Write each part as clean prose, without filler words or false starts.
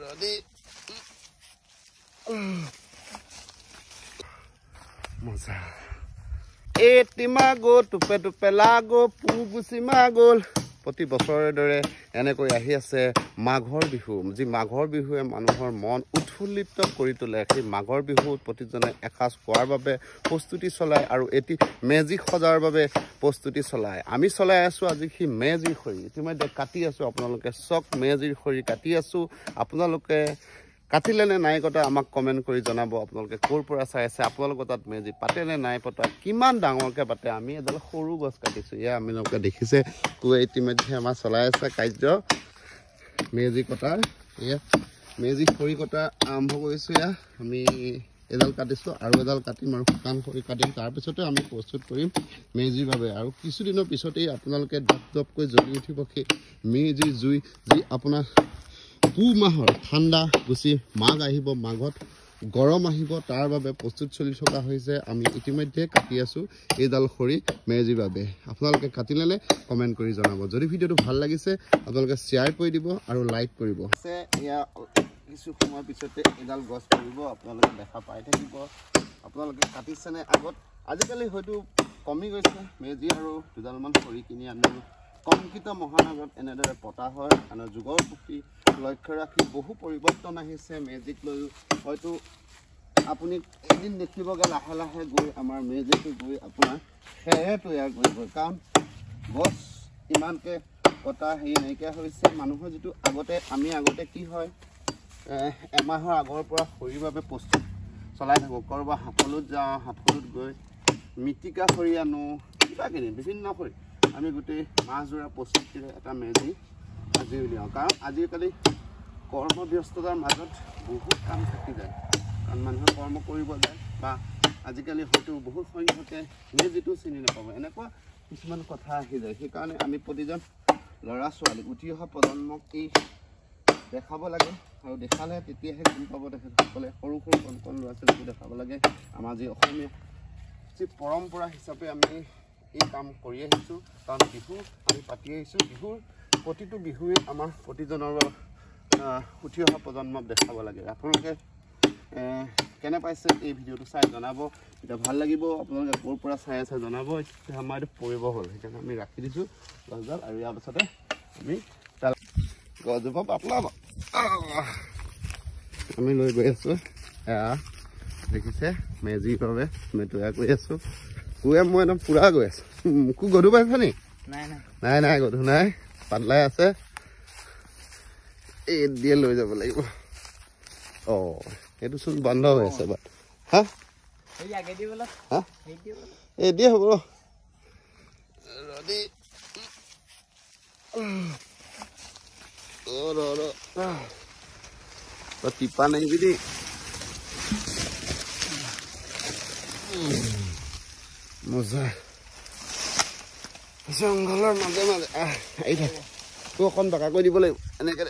Ready? Masa. Timago, tupe lago, pubusimagol. প্ৰতি বছৰৰ দৰে এনেকৈ আহি আছে মাঘৰ বিহু যি মাঘৰ বিহুৱে মানুহৰ মন উৎফুল্লিত কৰি তোলে সেই মাঘৰ বিহুত প্ৰতিজনে এসাঁজ খোৱাৰ বাবে প্ৰস্তুতি চলায় আৰু এটি মেজি সজাৰ বাবে প্ৰস্তুতি চলায় আমি চলাই আছো আজি সেই মেজিৰ খৰি ইতিমধ্যে কাটি আছো আপোনালোকে চক মেজিৰ খৰি কাটি আছো আপোনালোকে কাটিলে নে নাই কটা আমাক কমেন্ট কৰি জনাব আপোনালোকে কোৰ পৰা চাই আছে আপোনালোকৰ তাত মেজি পাতে নে নাই পতা কিমান ডাঙৰকে পাতে আমি এডাল সৰু গছ কাটিছো ইয়া আপোনালোকে দেখিছে কুৱে ইতিমধ্যে আমাৰ চলাই আছে কাৰ্য মেজি কটাৰ ইয়া মেজি খৰি কটা আৰম্ভ কৰিছো ইয়া আমি এডাল কাটিছো আৰু এডাল কাটিম আৰু শুকান খৰি কাটিম তাৰ পিছতে আমি প্ৰস্তুত কৰিম মেজিৰ বাবে আৰু কিছুদিনৰ পিছতেই আপোনালোকে দপদপকৈ জ্বলি উঠিব সেই মেজিৰ জুই যি আপোনাৰ মাহৰ ঠাণ্ডা গুছি মাঘ আহিব মাঘত গৰম আহিব তাৰ বাবে প্ৰস্তুত চলি থকা হৈছে আমি ইতিমধ্যে কাটি আছো এইডাল খৰি মেজিৰ বাবে আপোনালোকে কাটিলে কমেন্ট কৰি জনাব যদি ভিডিওটো ভাল লাগিছে আপোনালোকে শেয়াৰ কৰি দিব আৰু লাইক কৰিব ইয়া কিছু সময় পিছতে এডাল গছ কৰিব আপোনালোকে দেখা পাই থাকিব আপোনালোকে কাটিছেনে আগত আজিকালি হয়তো কমি গৈছে মেজি আৰু দুডালমান খৰি কিনি আনিলো কংকিত মহানগৰত এনেদৰে পতা হয় আৰু যুগৰ প্ৰতি লক্ষ্য ৰাখি বহু পৰিৱৰ্তন আহিছে মেজিক লৈ হয়তো আপুনি এদিন দেখিবগে লাহে লাহে গৈ আমাৰ মেজিটো গৈ আপোনাৰ খেৰে তৈয়াৰ কৰিব কাৰণ গছ ইমানকে কটা হেৰি নাইকিয়া হৈছে মানুহৰ যিটো আমি আগতে কি হয় এমাহৰ আগৰ পৰা খৰিৰ বাবে প্ৰস্তুত চলাই থাকোঁ কৰবাত হাতলত যাওঁ হাতলত গৈ মিটিকা খৰি আনো কিবা কিনি বিভিন্ন খৰি আমি গোটেই মাহজোৰা প্ৰস্তুতিৰে এটা মেজি আজি উলিয়াওঁ কাৰণ আজিকালি কৰ্মব্যস্ততাৰ মাজত বহুত কাম থাকি যায় কাৰণ মানুহে কৰ্ম কৰিব যায় বা আজিকালি হয়তো বহুত সংখ্যকে মেজিটো চিনি নাপাব এনেকুৱা কিছুমান কথা আহি যায় সেইকাৰণে আমি প্ৰতিজন ল'ৰা ছোৱালী উঠি অহা প্ৰজন্মক এই দেখাব লাগে আৰু দেখালে তেতিয়াহে গম পাব তেখেতসকলে সৰু সৰু কণ কণ ল'ৰা ছোৱালীকো দেখাব লাগে আমাৰ যি অসমীয়া যি পৰম্পৰা হিচাপে আমি এই কাম কৰি আহিছোঁ কাৰণ বিহু আমি পাতি আহিছোঁ বিহুৰ প্ৰতিটো বিহুৱে আমাৰ প্ৰতিজনৰ উঠি অহা প্ৰজন্মক দেখাব লাগে আপোনালোকে কেনে পাইছে এই ভিডিঅ'টো চাই জনাব এতিয়া ভাল লাগিব আপোনালোকে ক'ৰ পৰা চাই আছে জনাব এতিয়া আমাৰ এইটো পৰিব হ'ল সেইকাৰণে আমি ৰাখি দিছোঁ গছডাল আৰু ইয়াৰ পাছতে আমি গছজোপা পাতলাম আমি লৈ গৈ আছোঁ এয়া দেখিছে মেজিৰ বাবে আমি তৈয়াৰ কৰি আছোঁ কুৱে মই একদম পুৰা গৈ আছোঁ মোকো গধু পাইছা নি নাই নাই গধু নাই পাতলাই আছে এই দিয়ে লৈ যাব লাগিব এইটো চোন বন্ধ হৈ আছে বা হা এই দিয়ে হ'ব টিপা নাহিবি দেই মজা জংঘলৰ মাজে মাজে আহি থাক তোৰ অকণ বাকা কৰি দিব লাগিব এনেকে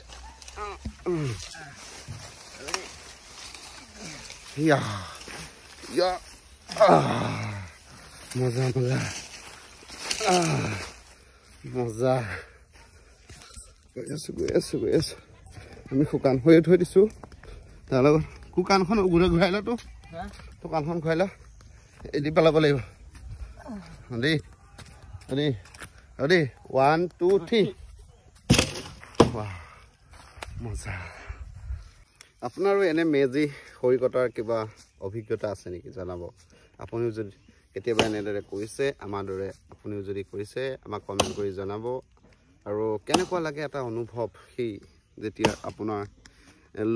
মজা মজা মজা গৈ আছো আমি শুকান হৈ থৈ দিছো তাৰ লগত শুকানখন ঘূৰাই ল তো কাণখন ঘূৰাই ল এদি পেলাব লাগিব দেই দেই 1 2 3 মজা আপোনাৰো এনে মেজি খৰি কটাৰ কিবা অভিজ্ঞতা আছে নেকি জনাব আপুনিও যদি কেতিয়াবা এনেদৰে কৰিছে আমাৰ দৰে আপুনিও যদি কৰিছে আমাক কমেণ্ট কৰি জনাব আৰু কেনেকুৱা লাগে এটা অনুভৱ সেই যেতিয়া আপোনাৰ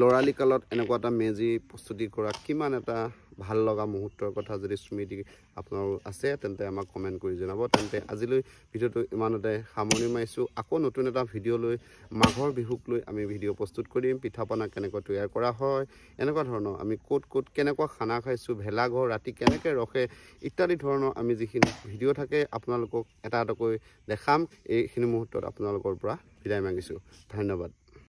লৰালি কালত এনেকুৱা এটা মেজি প্ৰস্তুতি কৰা কিমান এটা ভাল লগা মুহূৰ্তৰ কথা যদি স্মৃতি আপোনাৰ আছে তেন্তে আমাক কমেন্ট কৰি জনাব তেন্তে আজিলৈ ভিডিওটো ইমানতে সামৰণি মাৰিছোঁ আকৌ নতুন এটা ভিডিঅ' লৈ মাঘৰ বিহুক লৈ আমি ভিডিঅ' প্ৰস্তুত কৰিম পিঠাপনা কেনেকৈ তৈয়াৰ কৰা হয় এনেকুৱা ধৰণৰ আমি ক'ত কেনেকুৱা খানা খাইছোঁ ভেলাঘৰ ৰাতি কেনেকৈ ৰখে ইত্যাদি ধৰণৰ আমি যিখিনি ভিডিঅ' থাকে আপোনালোকক এটা এটাকৈ দেখাম এইখিনি মুহূৰ্তত আপোনালোকৰ পৰা বিদায় মাগিছোঁ ধন্যবাদ